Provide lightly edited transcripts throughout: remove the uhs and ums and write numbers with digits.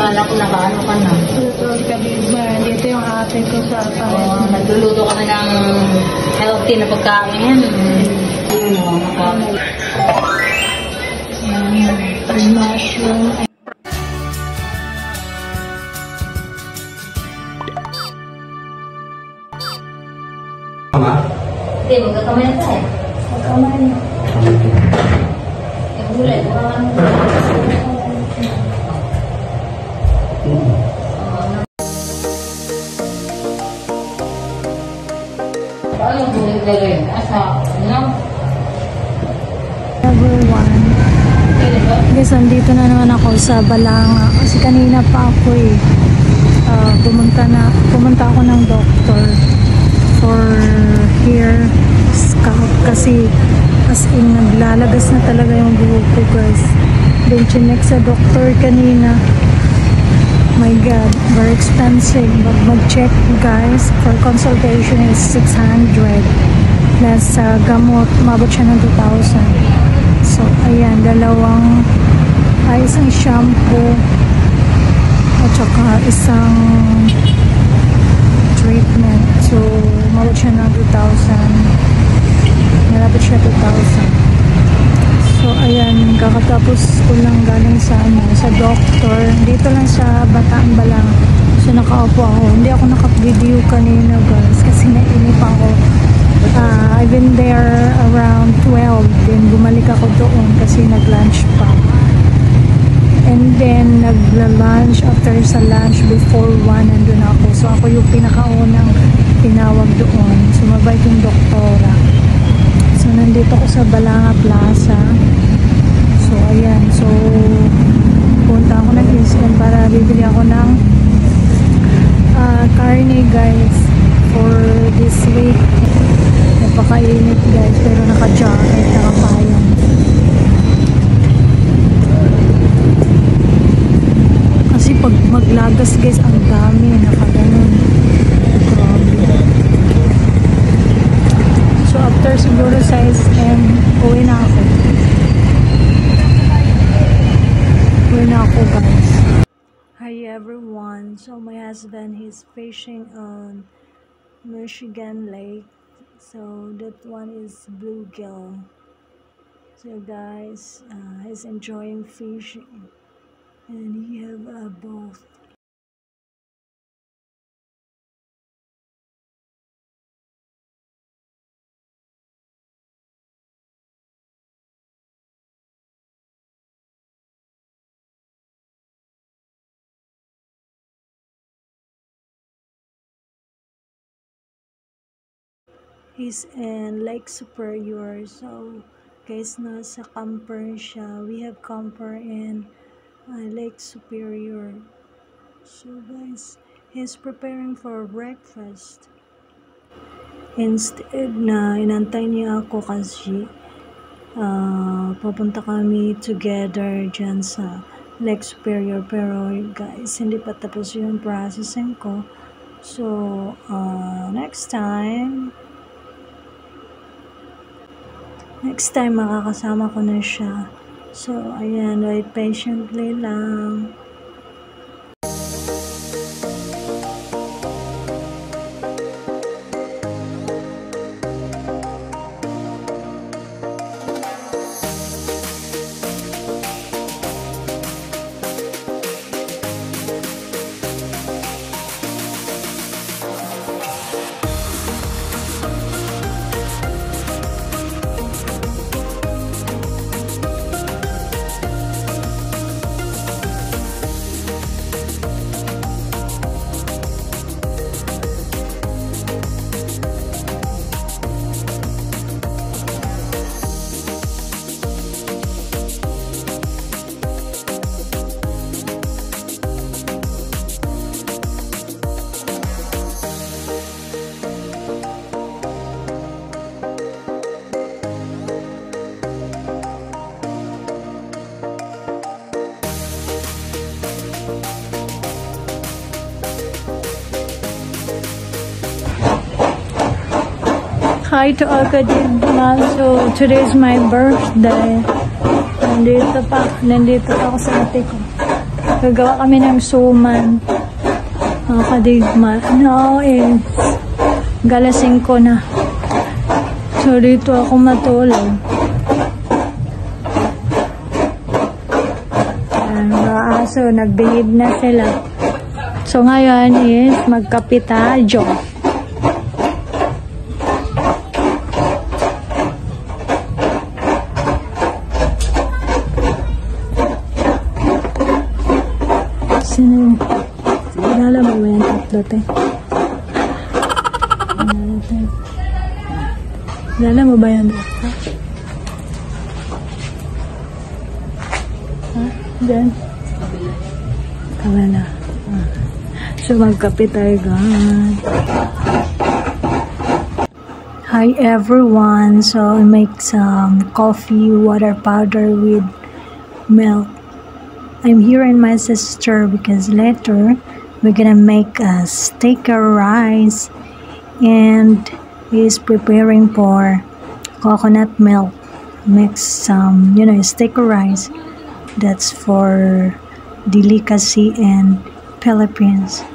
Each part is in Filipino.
Kala ko nakaano ka na. Dito yung ate ko sa nagluluto ka na ng healthy na pagkain. Mushroom. Hindi, magkakamay na tayo. Magkamay na. Gulay, ano yung gulay? Asa? Ano? Everyone. Guys, andito na naman ako sa Balanga. Kasi kanina pa ako pumunta ako ng doctor for hair scalp kasi as in naglalagas na talaga yung buhok ko guys. Then chinek sa doctor kanina. My god, very expensive. But mag-check guys, for consultation is 600 plus gamot, mabot siya ng 2,000. So ayan, isang shampoo at saka isang treatment. So mabot siya ng 2,000. Malapit siya 2,000. So ayan, kakatapos ko lang galing sa doctor. Dito lang sa Bataan Balang. So nakaupo ako. Hindi ako naka-video kanina guys kasi nainip ako. I've been there around 12. Then bumalik ako doon kasi nag-lunch pa. And then nagla-lunch after sa lunch before 1 nandun ako. So ako yung pinakaunang tinawag doon. So mabait yung doktora. So nandito ako sa Balanga Plaza. So ayan, so punta ako ng Eastland para bibili ako ng karne guys for this week. Napakainit guys pero naka-jacket, naka-payong. Kasi pag maglagas guys ang dami, naka-ganon. So after siguro sa SM, uwi na ako. Guys. Hi everyone. So my husband, he's fishing on Michigan Lake. So that one is bluegill. So guys, he's enjoying fishing. And he have a boat. He's in Lake Superior. So guys, nasa camper siya. We have camper in Lake Superior. So guys, he's preparing for breakfast. Instead na inantay niya ako kasi papunta kami together dyan sa Lake Superior. Pero guys, hindi pa tapos yung processing ko. So next time makakasama ko na siya. So ayan, wait patiently lang. Hi to Akadima. So today is my birthday. Nandito pa ako sa ate ko. Gagawa kami ng suman. Mga kadigma. No, galasing ko na. So, dito ako matulog. Mga aso, nagbihid na sila. So, ngayon is magkapitadyo. Sino? Kilala mo ba yan tatlo, te? Kilala mo ba yan? Ha? Diyan? Kabala. So, magkape tayo, guys. Hi, everyone. So, I make some coffee, water powder with milk. I'm here and my sister because later we're gonna make a steak rice, and he's preparing for coconut milk. Mix some, steak rice. That's for delicacy in Philippines.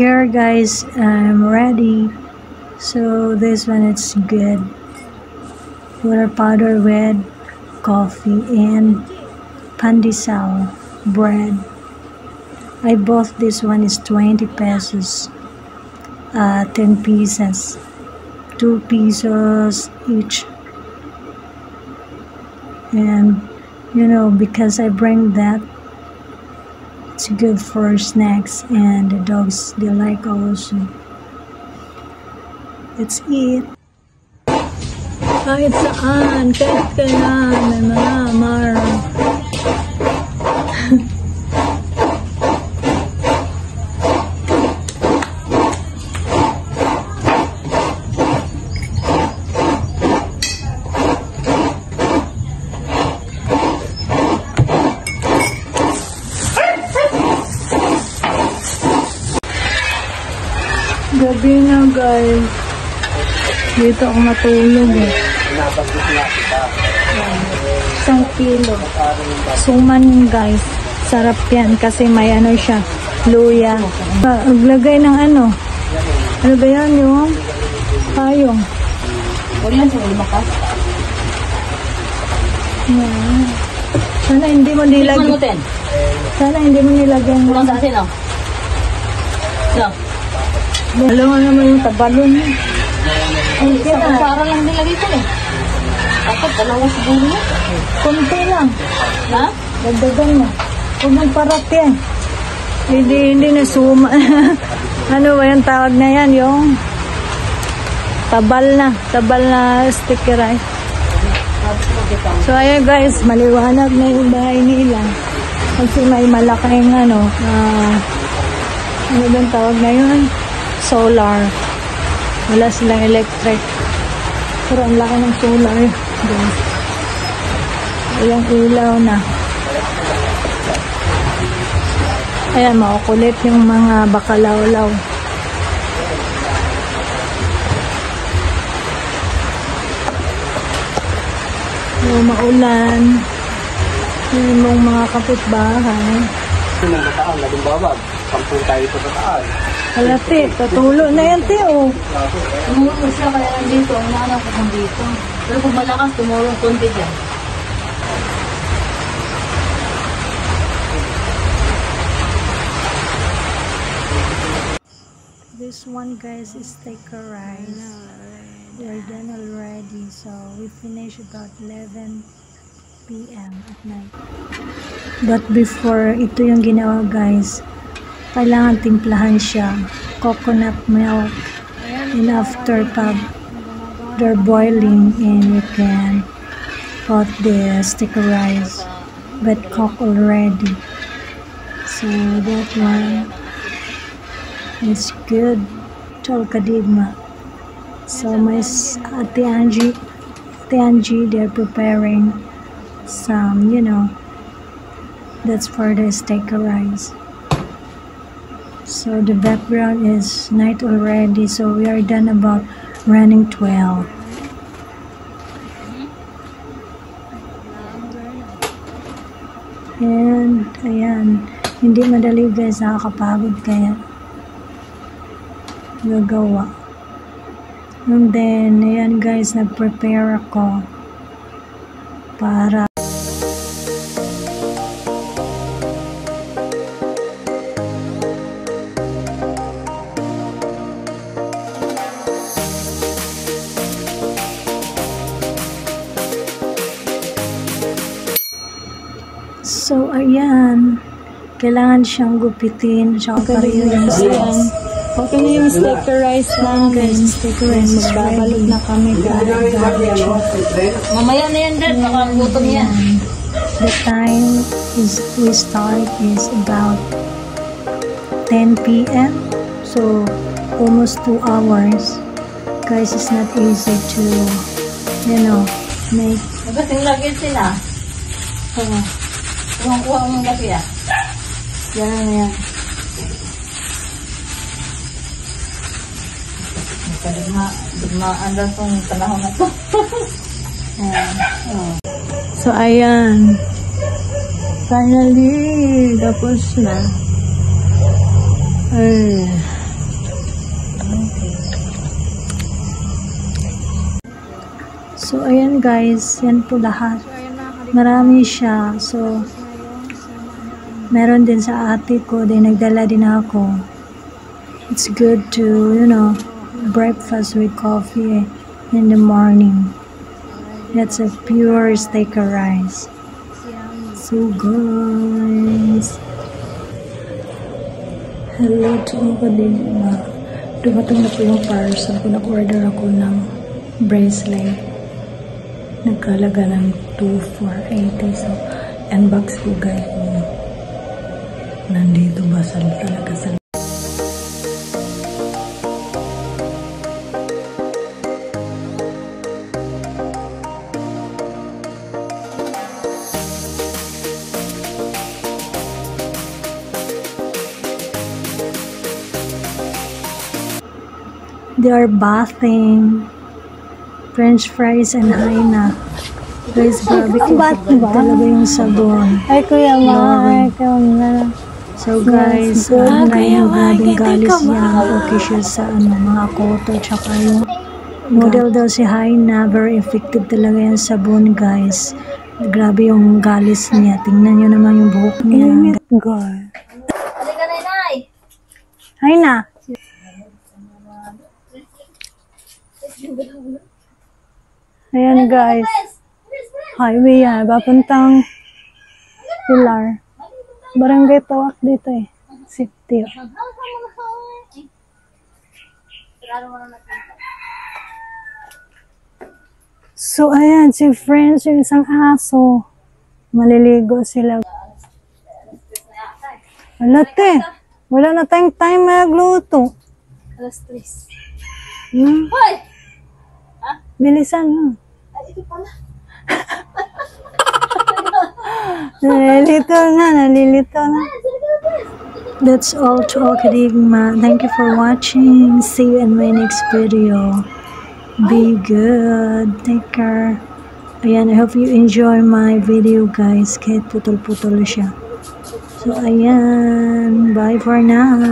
Here, guys, I'm ready. So this one, it's good. Water powder with coffee and pandesal bread. I bought this one is 20 pesos. 10 pieces. 2 pesos each. And because I bring that, it's good for snacks, and the dogs, they like also. Let's eat. Kahit saan, kahit kailan, may mga amara. Gabi na, guys. Dito ako matulog eh. 1 kilo. Suman, guys. Sarap yan kasi may siya. Luya. Maglagay ng ano ba yan, yung payong. Wala yan sa lumakas. Sana hindi mo nilagay. Sana hindi mo nilagay. Kulang sa asin, oh. So. Alam mo naman yung tabalon. Ay, para lang nilagay ko eh. Dapat dalawa siguro yun. Kunti lang. Ha? Dagdagan mo. Huwag mong parat yan. Hindi na suma. Ano ba yung tawag na yan? Yung tabal na sticky rice. So ayun, guys, maliwanag na yung bahay nila. Kasi may malaking ano bang tawag na yun? Solar. Wala silang electric. Pero ang laki ng solar. Guys. Ayan, ilaw na. Ayan, makukulit yung mga bakalawlaw. Yung maulan. Yung mga kapitbahay. Yung nataan, naging babag. 10 tayo sa nataan. Halati, patulo na yan, Teo. Tumulong siya kaya nandito. Ang naanap ko nandito. Pero kung malakas, tumulong konti dyan. This one, guys, is steak rice. We're done already. So, we finish about 11 p.m. at night. But before, ito yung ginawa, guys. Kailangan timplahan siya. Coconut milk. And after pag they're boiling, and you can put the stick rice. But cooked already. So, that one is good. Tol kadigma. So, my Ate Angie, they're preparing some, that's for the steak rice. So the background is night already, so we are done about running 12. And ayan, hindi madali guys, nakakapagod kaya gagawa. And then ayan guys, nag-prepare ako para so ayan, kailangan siyang gupitin tsaka pareho yung size. Okay na yung stickerize namin. Stickerize is Magbabalot na kami garbage. Mamaya na yan din, baka gutom yan. The time is we start is about 10 p.m. So almost 2 hours. Guys, it's not easy to, you know, make. Magating lagi sila. Kuha mo lagi ah. Yan na yan. Digmaan daw itong panahon na ito. So ayan. Finally, tapos na. Ay. So ayan guys, yan po lahat. Marami siya. So meron din sa ate ko, din nagdala din ako. It's good to, you know, breakfast with coffee in the morning. That's a pure sticker rice. So guys, hello to mga din na dumating na po yung parcel ko. Nag-order ako ng bracelet. Nagkalaga ng 2,480. So unbox ko guys. Nandito ba sa talaga sa they are bathing. French fries and haina. Guys, grabe ko talaga yung sabon. Ay, Kuya Mark. So guys, grabing galis niya. Okay siya sa mga koto. Tsaka yung model daw si Haina. Very effective talaga yung sabon guys. Grabe yung galis niya. Tingnan nyo naman yung buhok niya. God. Halika na, Inay. Haina. Ayan guys. Highway yan. Papuntang Pilar. Barangay Tawak dito eh. Safety. So ayan, si Friends, yung isang aso. Maliligo sila. Wala te. Wala na tayong time magluto. Alas 3. Hoy! Bilisan mo. Ay, ito pala. Nalilito na. That's all to all Kadigma. Thank you for watching. See you in my next video. Be good. Take care. Ayan, I hope you enjoy my video guys. Kahit putol-putol siya. So ayan. Bye for now.